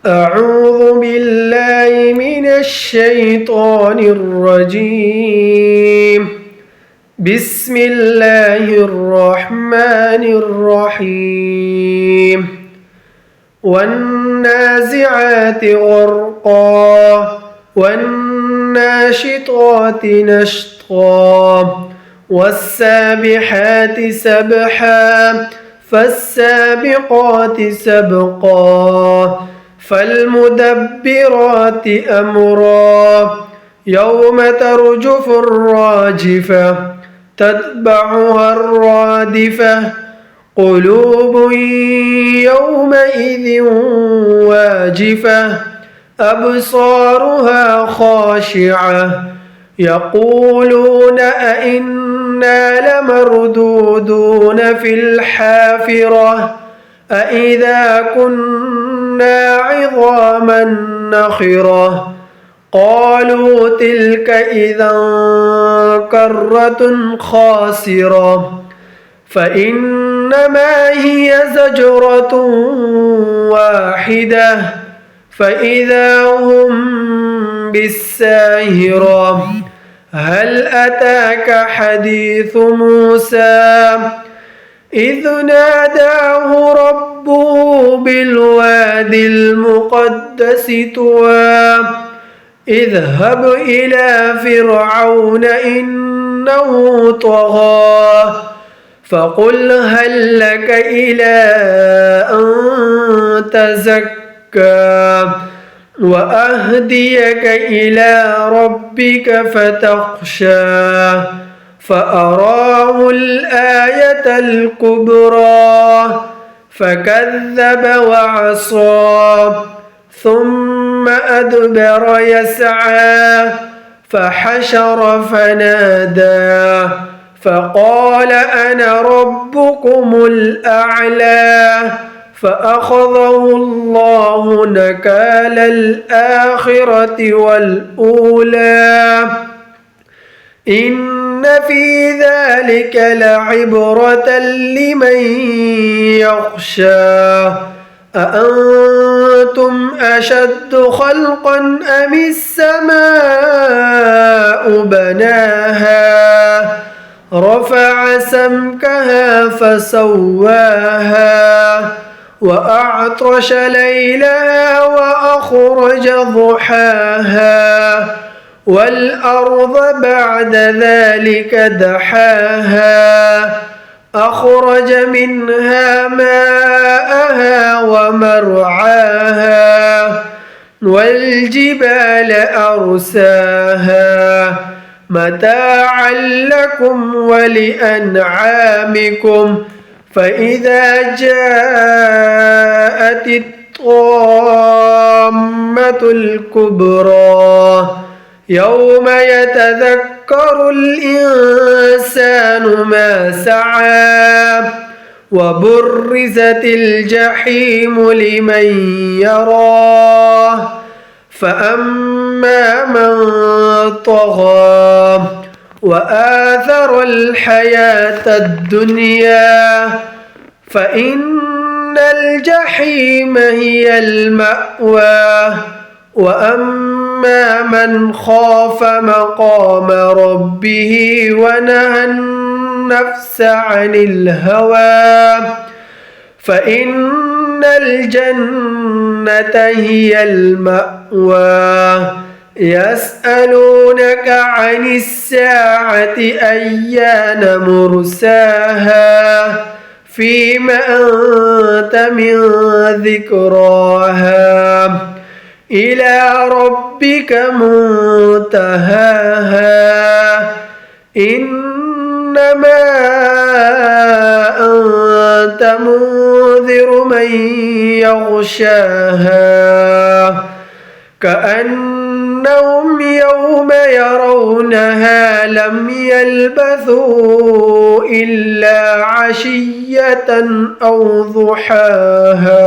أعوذ بالله من الشيطان الرجيم. بسم الله الرحمن الرحيم. والنازعات غرقا والناشطات نشطا والسابحات سبحا فالسابقات سبقا فالمدبرات أمرا يوم ترجف الراجفة تتبعها الرادفة قلوب يومئذ واجفة أبصارها خاشعة يقولون أئنا لمردودون في الحافرة أئذا كنا عظاما نخرة قالوا تلك إذا كرة خاسرة فإنما هي زجرة واحدة فإذا هم بالساهرة هل أتاك حديث موسى إذ ناداه ربه بالوادي المقدس طوى اذهب إلى فرعون إنه طغى فقل هل لك إلى أن تزكى وأهديك إلى ربك فتخشى فأراه الآية الكبرى فكذب وعصى ثم أدبر يسعى فحشر فنادى فقال أنا ربكم الأعلى فأخذه الله نكال الآخرة والأولى إن في ذلك لعبرة لمن يخشى أأنتم أشد خلقا أم السماء بناها رفع سمكها فسواها وأعطش ليلها وأخرج ضحاها والأرض بعد ذلك دحاها أخرج منها ماءها ومرعاها والجبال أرساها متاعا لكم ولأنعامكم فإذا جاءت الطامة الكبرى يوم يتذكر الإنسان ما سعى وبرزت الجحيم لمن يراه فأما من طغى وآثر الحياة الدنيا فإن الجحيم هي المأوى وأما من خاف مقام ربه ونهى النفس عن الهوى فإن الجنة هي المأوى يسألونك عن الساعة أيان مرساها فيم أنت من ذكراها إلى ربك منتهاها إنما أنت منذر من يغشاها كأنهم يوم يرونها لم يلبثوا إلا عشية أو ضحاها.